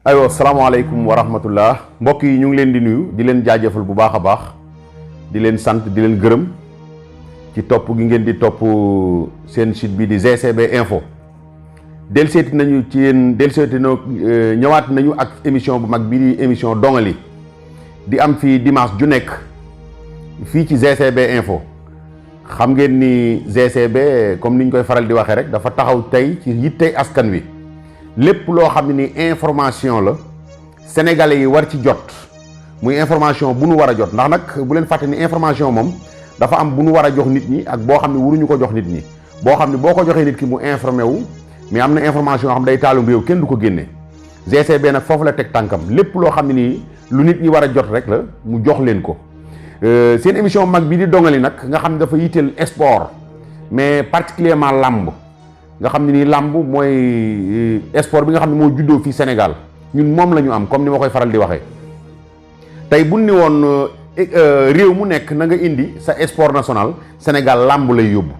aywa salaamaaleykum wa rahmatullah mbokk yi ñu ngi leen di nuyu di leen jaajëfal bu baax a baax di leen sant di leen gërëm ci topp gi ngeen di topp seen site bi di GCB info delseeti nañu ci yéen delseeti na ñëwaat nañu ak émission bu mag bii di émission dongali di am fii dimanche ju nekk fii ci GCB info xam ngeen ni GCB comme ni ñu koy faral di waxee rek dafa taxaw tey ci yittey askan wi lépp loo xam ne ni information la sénégalais yi war ci jot muy information bu nu war a jot ndax nag bu leen fàtte ni information moom dafa am bu nu war a jox nit ñi ak boo xam ne waruñu ko jox nit ñi boo xam ne boo ko joxee nit ki mu informé wu mais am na information yoo xam day taalum réew kenn du ko génne GCB nag foofu la teg tànkam lépp loo xam ne nii lu nit ñi war a jot rek la mu jox leen ko seen émission mag bi di dongali nag nga xam ne dafa yitteel sport mais particulièrement làmb nga xam ne nii làmb mooy sport bi nga xam ne moo juddoo fii Sénégal ñun moom la ñu am comme ni ma koy faral di waxee tey bu ni woon réew mu nekk na nga indi sa sport national Sénégal làmb lay yóbbu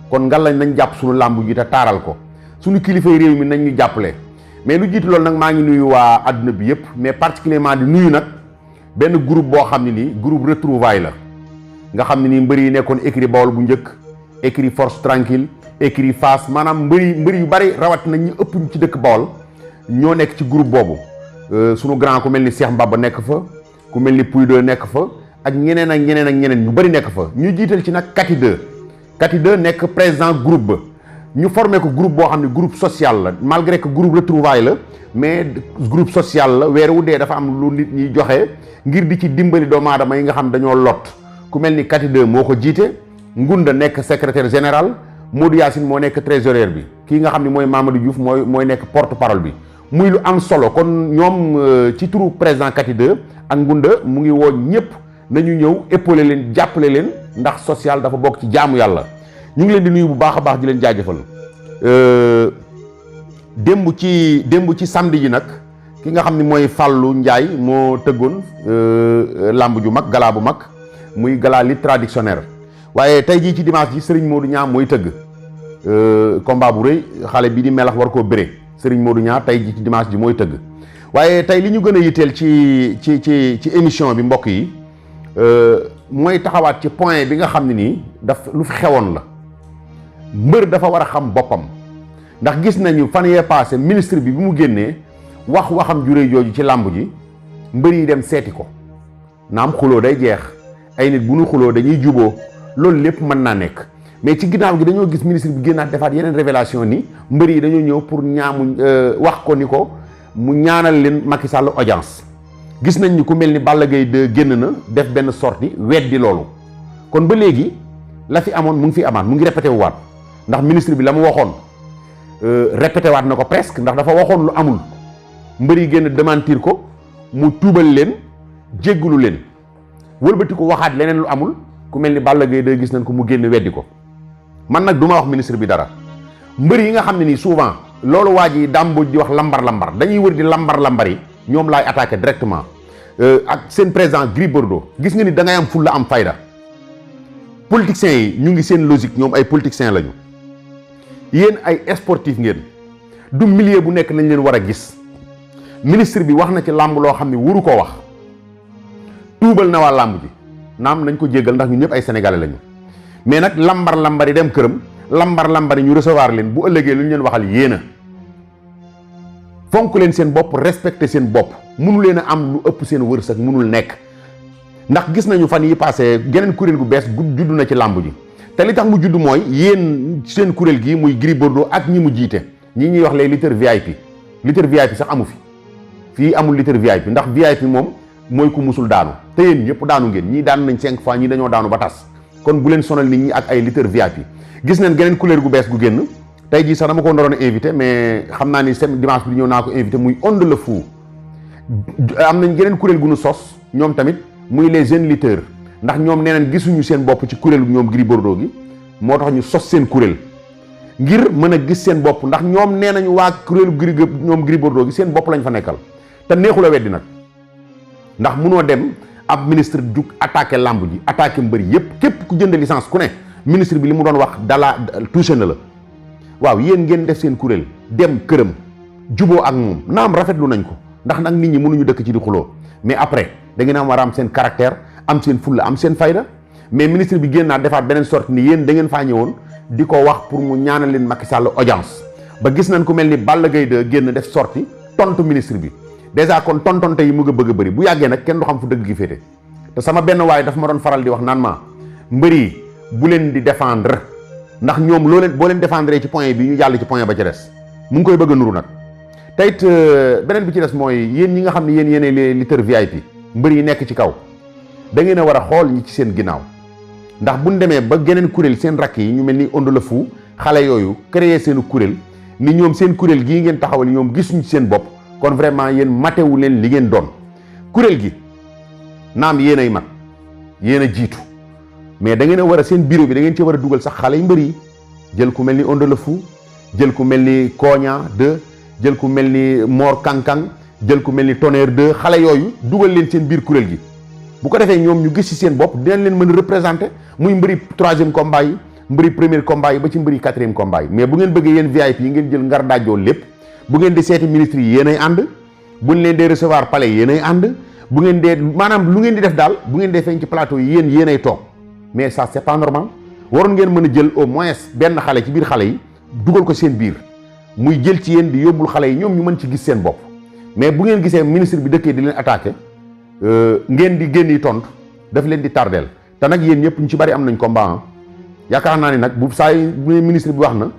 kon nga lañ nañ jàpp suñu làmb ji te taaral ko suñu kilifay réew mi nañ ñu jàppale mais lu jiitu loolu nag maa ngi nuyu waa adduna bi yëpp mais particulièrement di nuyu nag benn groupe boo xam ne nii groupe retrouvaille la nga xam ne nii mbër yi nekkoon écurie Bawol bu njëkk écurie Force Tranquille écurie Fass maanaam mbër yu bari rawat na ñu ëpp ci dëkk Bawol ñoo nekk ci groupe boobu sunu grand ku mel ni Cheikh Mbaba nekk fa ku mel ni Pouy 2 nekk fa ak ñeneen ak ñeneen ak ñeneen ñu bari nekk fa ñu jiital ci nag Kati 2 nekk président groupe ba ñu formé ko groupe boo xam ne groupe social la malgré que groupe retrouvaille la mais groupe social la weer wu dee dafa am lu nit ñi joxe ngir di ci dimbali doomu aadama yi nga xam dañoo lot ku mel ni Kati 2 moo ko jiite Ngunda nekk secrétaire général Modou Yacine moo nekk trésorier bi kii nga xam ne mooy Mamadou Diouf mooy nekk porte parole bi muy lu am solo kon ñoom ci turu président Kati 2 ak Ngunda mu ngi woo ñëpp nañu ñëw épauler leen jàppale leen ndax social dafa bokk ci jaamu yàlla ñu ngi leen di nuyu bu baax a baax di leen jaajëfal démb ci samedi ji nag ki nga xam ne mooy Fallou Ndiaye moo tëggoon lamb ju mag gala bu mag muy gala li traditionnel waaye tey jii ci dimanche ji Serigne Modou Niang mooy tëgg combat bu rëy xale bi di melax war koo béré Serigne Modou Niang tey jii ci dimanche ji mooy tëgg waaye tey li ñu gën a yitteel ci émission bi mbokk yi mooy taxawaat ci point bi nga xam ne nii lu fi xewoon la mbër dafa war a xam boppam ndax gis nañu fan yee passé ministre bi mu génnee waxam ju rëy jooju ci làmb ji mbër yi dem seeti ko naam xuloo day jeex ay nit bu ñu xuloo dañuy juboo loolu lépp mën naa nekk mais ci ginnaaw gi dañoo gis ministre bi génnaat defaat yeneen révélation ni mbër yi dañoo ñëw pour wax ko ni ko mu ñaanal leen Macky Sall audience gis nañ ni ku mel ni Balla Gaye 2 génn na def benn sortie weddi loolu kon ba léegi la fi amoon mu ngi fi amaat mu ngi répété wu waat ndax ministre bi la mu waxoon répété waat na ko presque ndax dafa waxoon lu amul mbër yi génn démentir ko mu tuubal leen jéggalu leen wëlbati ko waxaat leneen lu amul ku mel ni Balla Gaye 2 gis nañ ko mu génn weddi ko man nag du ma wax ministre bi dara mbër yi nga xam ne nii souvent loolu waa ji dàmbo di wax lambar dañuy wër di lambar yi ñoom laay attaqué directement ak seen président Gris Bordeaux gis nga ni da ngay am fulla am fayda politiciens yi ñu ngi seen logique ñoom ay politiciens lañu yéen ay sportif ngeen du milieu bu nekk nañ leen war a gis ministre bi wax na ci làmb loo xam ne waru koo wax tuubal na waa làmb ji naam nañ ko jéggal ndax ñun ñëpp ay sénégalais lañu mais nag lambar yi dem këram lambar yi ñu recevoir leen bu ëllëgee lu ñu leen waxal yéena fonk leen seen bopp respecté seen bopp mënu leen a am lu ëpp seen wërsëg mënul nekk ndax gis nañu fan yi passé geneen kuréel gu bees juddu na ci làmb ji te li tax mu judd mooy yéen seen kuréel gi muy Gris Bordeaux ak ñi mu jiite ñi ñuy wax les lutteurs VIP sax amu fi fii amul lutteur VIP ndax VIP moom mooy ku musul daanu te yéen ñëpp daanu ngeen ñii daanu nañ 5 fois ñii dañoo daanu ba tas kon bu leen sonal nit ñi ak ay lutteurs VIP gis nañ geneen kuréel gu bees gu génn tey jii sax dama ko ndoroon invité mais xam naa ni dimanche bi ñëw naa ko invité muy Onde le Fou am nañ geneen kuréel gu nu sos ñoom tamit muy les jeunes lutteurs ndax ñoom nee nañ gisuñu seen bopp ci kuréel ñoom Gris Bordeaux gi moo tax ñu sos seen kuréel ngir mën a gis seen bopp ndax ñoom nee nañu waa kuréelu Gris Bordeaux gi seen bopp lañ fa nekkal te neexul a weddi nag ndax munoo dem ab ministre jug attaqué lamb ji attaqué mbëri yépp képp ku jënd licence ku ne ministre bi li mu doon wax dala touché na la waaw yéen ngeen def seen kuréel dem këram juboo ak moom naam rafetlu nañ ko ndax nag nit ñi mënuñu dëkk ci di xuloo mais après da ngeen war a am seen caractère am seen fulla am seen fayda. mais ministre bi génn naa defaat beneen sorte ni yéen da ngeen faa ñëwoon di ko wax pour mu ñaanal leen Macky Sall audience ba gis nañ ku mel ni Balla Gaye 2 génn def sorti tontu ministre bi dèjà kon tontonte yi mu ngi bëgg a bëri bu yàggee nag kenn du xam fu dëgg gi féete te sama benn waaye daf ma doon faral di wax naan ma mbër yi bu leen di défendre ndax ñoom loo leen boo leen défendre ci point bi ñu jàll ci point ba ca des mu ngi koy bëgg a nuru nag te it beneen bi ci des mooy yéen ñi nga xam ne yéen yéenay les lutteurs VIP mbër yi nekk ci kaw da ngeen a war a xool ñi ci seen ginnaaw ndax buñ demee ba geneen kuréel seen rakk yi ñu mel ni Onde le Fou xale yooyu créer seenu kuréel ni ñoom seen kuréel gii ngeen taxawal ñoom gisuñu ci seen bopp kon vraiment yéen matewu leen li ngeen doon kuréel gi naam yéen ay mag yéen a jiitu mais da ngeen a war a seen bureau bi da ngeen ci war a dugal sax xale yu mbër yi jël ku mel ni Onde le Fou jël ku mel ni Koña 2 jël ku mel ni Mor Kankang jël ku mel ni Tonnerre 2 xale yooyu dugal leen seen biir kuréel gi bu ko defee ñoom ñu gis ci seen bopp dinañ leen mën a représenter muy mbëri 3e combat yi mbëri 1er combat yi ba ci mbëri 4e combat yi mais bu ngeen bëggee yéen VIP yi ngeen jël ngar daajoo lépp bu ngeen di seeti ministre yi yéenay ànd buñ leen dee recevoir palais yéenay ànd bu ngeen dee maanaam lu ngeen di def daal bu ngeen dee feeñ ci plateau yi yéenay toog mais ça c'est pas normal waroon ngeen mën a jël au moins benn xale ci biir xale yi dugal ko seen biir muy jël ci yéen di yóbbul xale yi ñoom ñu mën ci gis seen bopp mais bu ngeen gisee ministre bi dëkkee di leen attaqué ngeen di génn yi tontu daf leen di tardeel te nag yéen ñëpp ñu ci bari am nañ combat yaakaar naa ni nag bu saa yi ministre bi wax na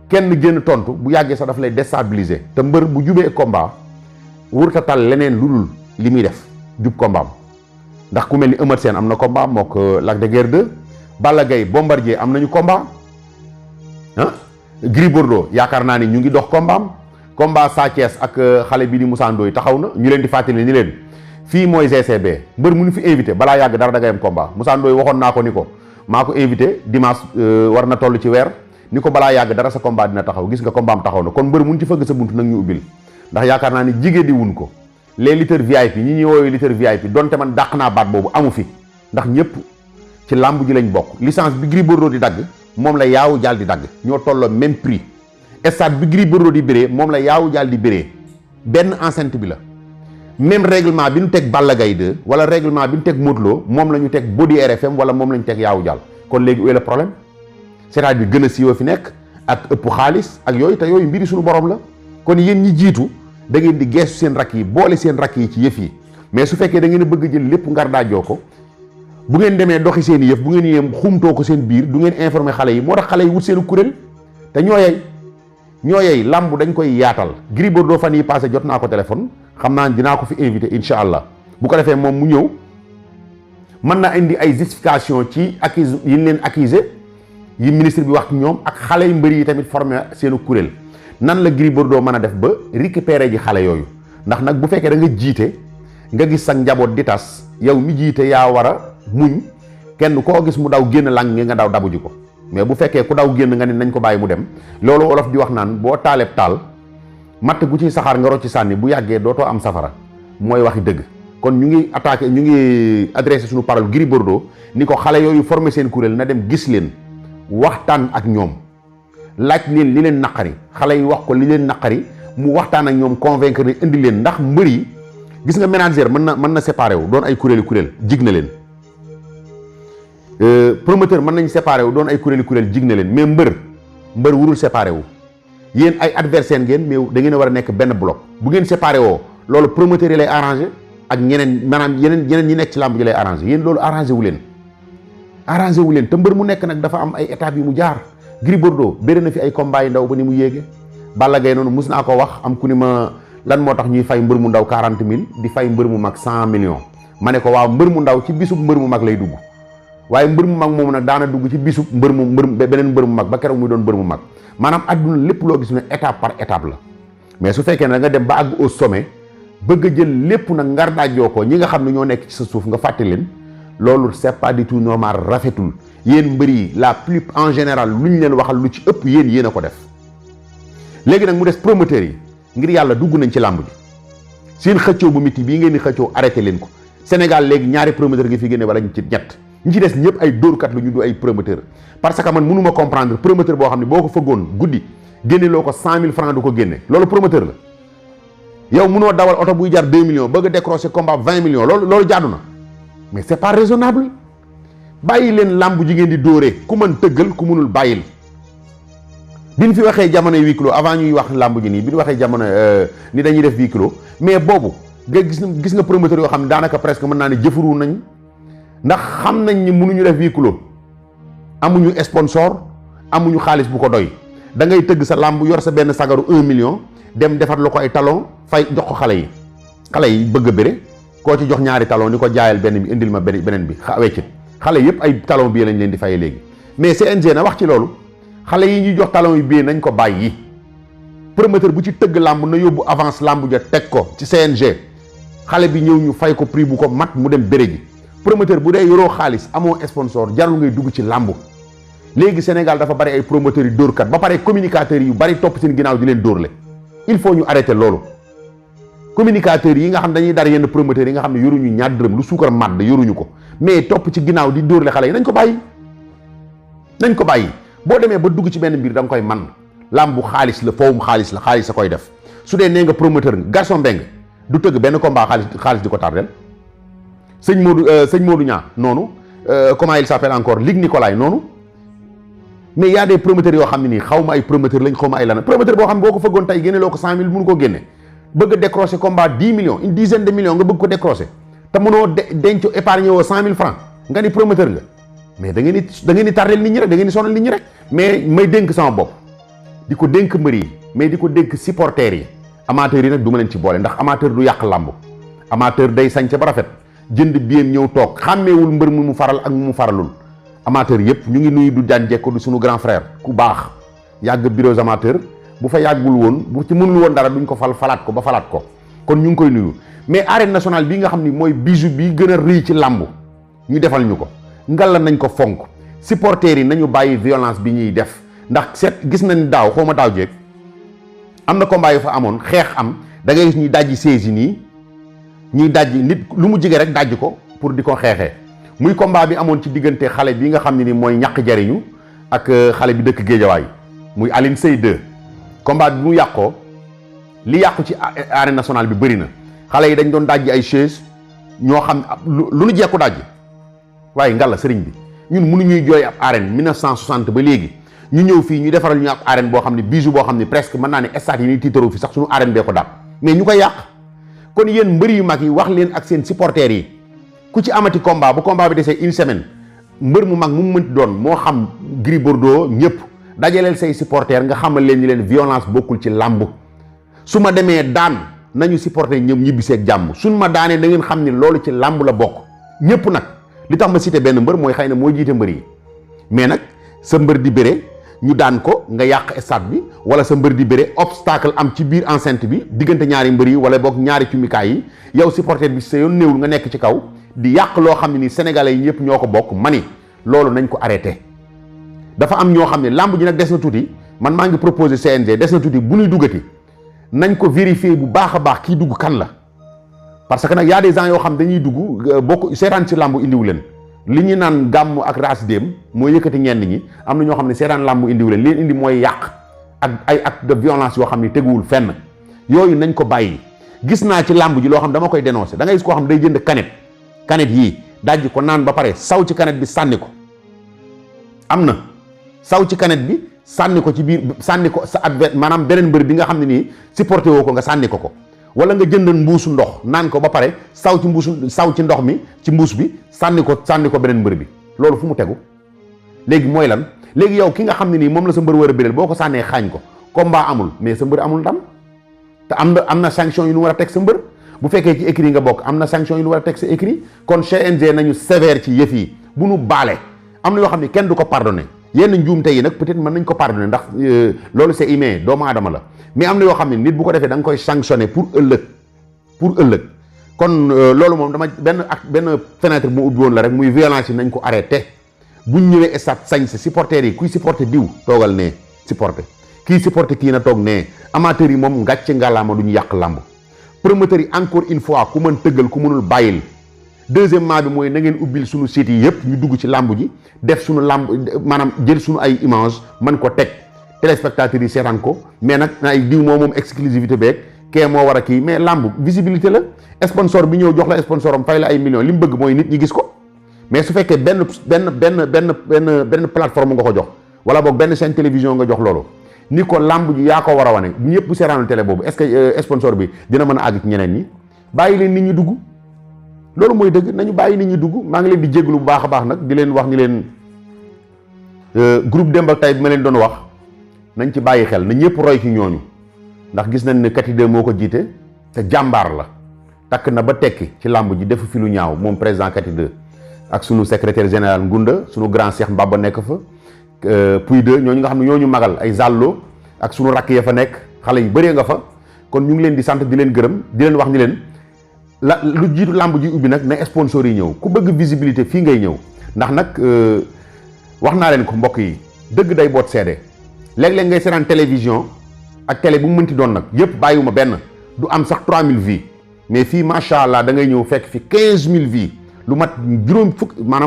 kenn génn tontu bu yàggee sax daf lay déstabiliser te mbër bu jubee combat wurut a tal leneen lu dul li muy def jub combat am ndax ku mel ni Eumeu Sène am na combat mook Lac de Guiers 2 Balla Gaye Bombardier am nañu combat Gris Bordeaux yaakaar naa ni ñu ngi dox combat am combat Sa Thiès ak xale bi di Moussa Ndoye taxaw na ñu leen di fàttali ni leen fii mooy GCB mbër mu ñu fi invité balaa yàgg dara da ngay am combat Moussa Ndoye waxoon naa ko ni ko maa ko invité dimanche war na toll ci weer ni ko balaa yàgg dara sa combat dina taxaw gis nga combat am taxaw na kon mbër mun ci fëgg sa bunt nag ñu ubbil ndax yaakaar naa ni jigéen di wun ko les lutteurs VIP ñi ñuy woowee lutteurs VIP donte man dàq naa baat boobu amu fi ndax ñëpp ci làmb ji lañ bokk licence bi Gris Bordeaux di dagg moom la yaawu jaal di dagg ñoo tolloo même prix stade bi Gris Bordeaux di bëree moom la yaawu jaal di bëree benn enceinte bi la même règlement bi ñu teg Balla Gaye 2 wala règlement bi ñu teg Modou Lo moom la ñu teg Body RFM wala moom la ñu teg yaawu jaal kon léegi où est le problème c'est-à-dire gën a siiwa fi nekk ak ëpp xaalis ak yooyu te yooyu mbiri suñu borom la kon yéen ñi jiitu da ngeen di geesu seen rakk yi boole seen rakk yi ci yëf yi mais su fekkee da ngeen a bëgg jël lépp ngar daajoo ko bu ngeen demee doxi seen i yëf bu ngeen yéem xumtoo ko seen biir du ngeen informer xale yi moo tax xale yi wut seen kuréel te ñoo yey làmb dañ koy yaatal Gris Bordeaux fan yi passé jot naa ko téléphone xam naa dinaa ko fi invité incha allah bu ko defee moom mu ñëw mën na indi ay justification ci accuse yi ñu leen accusé yi ministre bi wax ci ñoom ak xale yu mbëri yi tamit formé seenu kuréel nan la Gris Bordeaux mën a def ba récupérer ji xale yooyu ndax nag bu fekkee da nga jiite nga gis sa njaboot di tas yow mi jiite yaa war a muñ kenn koo gis mu daw génn lang nga daw dabu ji ko mais bu fekkee ku daw génn nga ne nañ ko bàyyi mu dem loolu olof di wax naan boo taaleeb taal matt gu ci saxaar nga rocc sànni bu yàggee dootoo am safara mooy waxi dëgg kon ñu ngi attaqué ñu ngi adressé suñu parole Gris Bordeaux ni ko xale yooyu formé seen kuréel na dem gis leen waxtaan ak ñoom laaj leen li leen naqari xale yi wax ko li leen naqari mu waxtaan ak ñoom convaincre ne indi leen ndax mbër yi gis nga manager mën na séparé wu doon ay kuréel jig na leen promoteur mën nañ séparé wu doon ay kuréel jig na leen mais mbër wurul séparé wu yéen ay adversaire ngeen mais da ngeen a war a nekk benn bloc bu ngeen séparé woo loolu promoteur yi lay arrangé ak ñeneen maanaam yeneen ñi nekk ci làmb ji lay arrangé yéen loolu arrangé wu leen te mbër mu nekk nag dafa am ay étapes yu mu jaar Gris Bordeaux bëri na fi ay combat yu ndaw ba ni mu yéege Balla Gaye noonu mus naa ko wax am ku ni ma lan moo tax ñuy fay mbër mu ndaw 40 000 di fay mbër mu mag 100 millions ma ne ko waaw mbër mu ndaw ci bisub mbër mu mag lay dugg waaye mbër mu mag moomu nag daana dugg ci bisub beneen mbër mu mag ba keroog muy doon mbër mu mag maanaam adduna lépp loo gis ne étape par étape la mais su fekkee ne da nga dem ba àgg au sommet bëgg a jël lépp nag ngar daajoo ko ñi nga xam ne ñoo nekk ci sa suuf nga fàtte leen loolu c'est pas du tout normal rafetul yéen mbër yi la plus en général lu ñu leen waxal lu ci ëpp yéen a ko def léegi nag mu des promoteurs yi ngir yàlla dugg nañ ci làmb ji seen xëccoo bu métti bii ngeen di xëccoo arrêté leen ko Sénégal léegi ñaari promoteur nga fi génne wala ñu ci ñett ñi ci des ñëpp ay dóorkat la ñu du ay promoteur parce que man mënuma comprendre promoteur boo xam ne boo ko fëggoon guddi génne loo ko 100 000 francs du ko génne loolu promoteur la yow mënoo dawal oto buy jar 2 millions bëgg a décrocher combat 20 millions loolu jaadu na mais c'est pas raisonnable. bàyyi leen làmb ji ngeen di dóoree ku mën tëggal ku mënul bàyyil. bi ñu fi waxee jamono huis clos avant ñuy wax làmb ji nii bi ñu waxee jamono ni dañuy def huis clos mais boobu nga gis nga promoteur yoo xam ne daanaka presque mën naa ne jëfuru nañ ndax xam nañ ni mënuñu def huis clos amuñu sponsor amuñu xaalis bu ko doy da ngay tëgg sa làmb yor sa benn sagaru 1 million dem defar la ko ay talon fay jox ko xale yi bëgg a bëre koo ci jox ñaari talon ni ko jaayal benn bi indil ma beneen bi weccit xale yëpp ay talon bi lañ leen di fayee léegi mais CNG na wax ci loolu xale yi ñuy jox talon yi bii nañ ko bàyyi promoteur bu ci tëgg làmb na yóbbu avance làmb ja teg ko ci CNG xale bi ñëw ñu fay ko prix bu ko mat mu dem bëre ji promoteur bu dee yoroo xaalis amoo sponsor jarul ngay dugg ci làmb léegi Sénégal dafa bari ay promoteurs yu dóorkat ba pare communicateurs yu bari topp seen ginnaaw di leen dóorle il faut ñu arrêter loolu communicateurs yi nga xam dañuy dar yenn promoteurs yi nga xam ne yoruñu ñaar dërëm lu suukar màdd yoruñu ko mais topp ci ginnaaw di dóorle xale yi nañ ko bàyyi boo demee ba dugg ci benn mbir da nga koy man làmbu xaalis la fowum xaalis la xaalis sa koy def su dee nee nga promoteur nga Gaston Mbengue du tëgg benn combat xaalis di ko tardel sëñ Modou Niang noonu comment il s'appelle encore Ligue Nicolas noonu mais y a des promoteurs yoo xam ne nii xaw ma ay promoteur lañ xaw ma ay lan promoteur boo xam ne boo ko fëggoon tey génne loo ko 100 000 mënu koo génne bëgg a décrocher combat 10 millions une dizaine de millions nga bëgg ko décrocher te mënoo denc épargne woo 100 000 francs nga ni promoteur nga mais da ngeen di tardel nit ñi rek da ngeen di sonal nit ñi rek mais may dénk sama bopp di ko dénk mbër yi mais di ko dénk supporters yi amateurs yi nag du ma leen ci boole ndax amateur du yàq làmb amateur day sañse ba rafet jënd biyeen ñëw toog xàmmeewul mbër mu faral ak mu faralul amateur yëpp ñu ngi nuyu du daan jekko du suñu grand frère ku baax yàgg bureau amateur bu fa yàggul woon bu ci mënul woon dara duñ ko falaat ko ba falaat ko kon ñu ngi koy nuyu mais arène nationale bi nga xam ni mooy bijou bi gën a rëy ci làmb ñu defal ñu ko ngalla nañ ko fonk supporters yi nañu bàyyi violence bi ñuy def ndax seet gis nañ daaw xaw ma daaw jeeg am na combat yu fa amoon xeex am da ngay gis ñuy dajji saisi nii ñuy dajji nit lu mu jige rek dajji ko pour di ko xeexee muy combat bi amoon ci diggante xale bi nga xam ne ni mooy ñàkk jariñu ak xale bi dëkk Géejawaay muy Aline Sey 2 combat bi mu yàqoo li yàqu ci arène nationale bi bëri na xale yi dañ doon dajji ay chaise ñoo xam lu nu jekku dajji waaye ngalla sëriñ bi ñun mënuñuy jooy ab arène 1960 ba léegi ñu ñëw fii ñu defaral ñu ab arène boo xam ne bijou boo xam ne presque mën naa ne stade yi ñuy tiitaroo fi sax suñu arène bee ko daal mais ñu koy yàq kon yéen mbër yu mag yi wax leen ak seen supporters yi ku ci amati combat bu combat bi desee une semaine mbër mu mag mu mënti doon moo xam Gris Bordeaux ñëpp dajaleel say supporters nga xamal leen ni leen violence bokkul ci làmb su ma demee daan nañu supporter ñoom ñibbiseeg jàmm suñ ma daanee da ngeen xam ni loolu ci làmb la bokk ñëpp nag li tax ma cité benn mbër mooy xëy na moo jiite mbër yi mais nag sa mbër di bëre ñu daan ko nga yàq stade bi wala sa mbër di bëre obstacle am ci biir enceinte bi diggante ñaari mbër yi wala boog ñaari cumikaay yi yow supporter bi sa yoon néewul nga nekk ci kaw di yàq loo xam ne ni sénégalais yi ñëpp ñoo ko bokk mani loolu nañ ko arrêté dafa am ñoo xam ne làmb ji nag des na tuuti man maa ngi proposé CNG des na tuuti bu ñuy duggati nañ ko vérifier bu baax a baax kii dugg kan la parce que nag y a des gens yoo xam dañuy dugg bokk seetaan ci làmb indiwu leen li ñu naan gàmm ak raas déem mooy yëkkati ñenn ñi am na ñoo xam ne seetaan làmb indiwu leen li leen indi mooy yàq ak ay acte de violence yoo xam ne teguwul fenn yooyu nañ ko bàyyi gis naa ci làmb ji loo xam dama koy dénoncer da ngay gis koo xam day jënd canette yii dajji ko naan ba pare saw ci canette bi sànni ko am na saw ci canette bi sànni ko ci biir sànni ko sa adversaire maanaam beneen mbër bi nga xam ne nii supporté woo ko nga sànni ko wala nga jënd mbuusu ndox naan ko ba pare saw ci ndox mi ci mbuus bi sànni ko beneen mbër bi loolu fu mu tegu léegi mooy lan léegi yow ki nga xam ne nii moom la sa mbër war a bëreel boo ko sànnee xaañ ko combat amul mais sa mbër amul ndam te am na sanction yu nu war a teg sa mbër bu fekkee ci écrit nga bokk am na sanction yu nu war a teg sa écrit kon CNG nañu sévère ci yëf yi bu nu baale am na yoo xam ne kenn du ko pardonné yenn njuumte yi nag peut-être mën nañ ko pardonné ndax loolu c'est humain doomu aadama la mais am na yoo xam ne nit bu ko defee da nga koy sanctionné pour ëllëg kon loolu moom dama benn fenêtre mu ubbi woon la rek muy violence yi nañ ko arrêté buñ ñëwee stade sañ sa supporters yi kuy supporter diw toogal nee supporter kii supporter kii na toog nee amateurs yi moom ngàcce ngalaama du ñu yàq làmb promoteurs yi encore une fois ku mën tëggal ku mënul bàyyil deuxièmement bi mooy na ngeen ubbil suñu site yi yëpp ñu dugg ci làmb ji def suñu làmb maanaam jël suñu ay image man ko teg téléspectateurs yi seetaan ko mais nag ay diw moom exclusivité beeg kee moo war a kii, mais làmb visibilité la. Sponsor bi ñëw jox la sponsoram fay la ay millions li mu bëgg mooy nit ñi gis ko, mais su fekkee benn plateforme nga ko jox wala boog benn chaîne télévision nga jox loolu ni ko làmb ji yaa ko war a wane ñëpp bu seeraanul télé boobu, est-ce que sponsor bi dina mën a àgg ci ñeneen ñi? bàyyi leen nit ñi dugg, loolu mooy dëgg. nañu bàyyi nit ñi dugg. maa ngi leen di jéglu bu baax a baax nag, di leen wax ni leen groupe Demb ak Tay bi ma leen doon wax nañ ci bàyyi xel, na ñëpp roy ci ñooñu, ndax gis nañ ne Kati 2 moo ko jiite te jàmbaar la, takk na ba tekki ci làmb ji defu fi lu ñaaw moom président Kati 2 ak sunu secrétaire général Ngunda, sunu grand Cheikh Mbaba nekk fa, Puy 2 ñooñu nga xam ne ñooñu magal ay Zallo ak sunu rakk ya fa nekk, xale yu bëree nga fa. kon ñu ngi leen di sant di leen gërëm, di leen wax ni leen lu jiitu làmb ji ubbi nag na sponsor yi ñëw. ku bëgg visibilité fii ngay ñëw, ndax nag wax naa leen ko mbokk yi, dëgg day boot seede. léeg-léeg ngay seetaan télévision ak télé bu mu mënti doon nag yëpp bàyyiwuma benn, du am sax 3000 vues, mais fii macha allah da ngay ñëw fekk fi 15000 vues, lu mat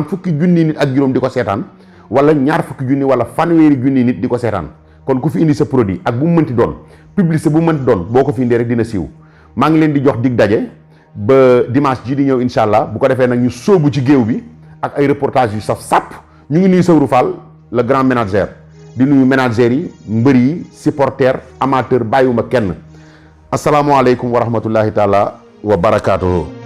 fukki junni nit ak juróom di ko seetaan, wala ñaar fukki junni wala fanweeri junni nit di ko seetaan. kon ku fi indi sa produit ak bu mu mënti doon, publicité bu mu mënti doon, boo ko fi indee rek dina siiw. maa ngi leen di jox dig daje ba dimanche ji di ñëw incha allah, bu ko defee nag ñu sóobu ci géew bi ak ay reportage yu saf sàpp. ñu ngi nuyu Sawru Fall le grand manager, di nuyu managers yi, mbër yi, supporter, amateur, bàyyiwuma kenn. asalaamaaleykum wa rahmatullahi taala wa barakaatuhu.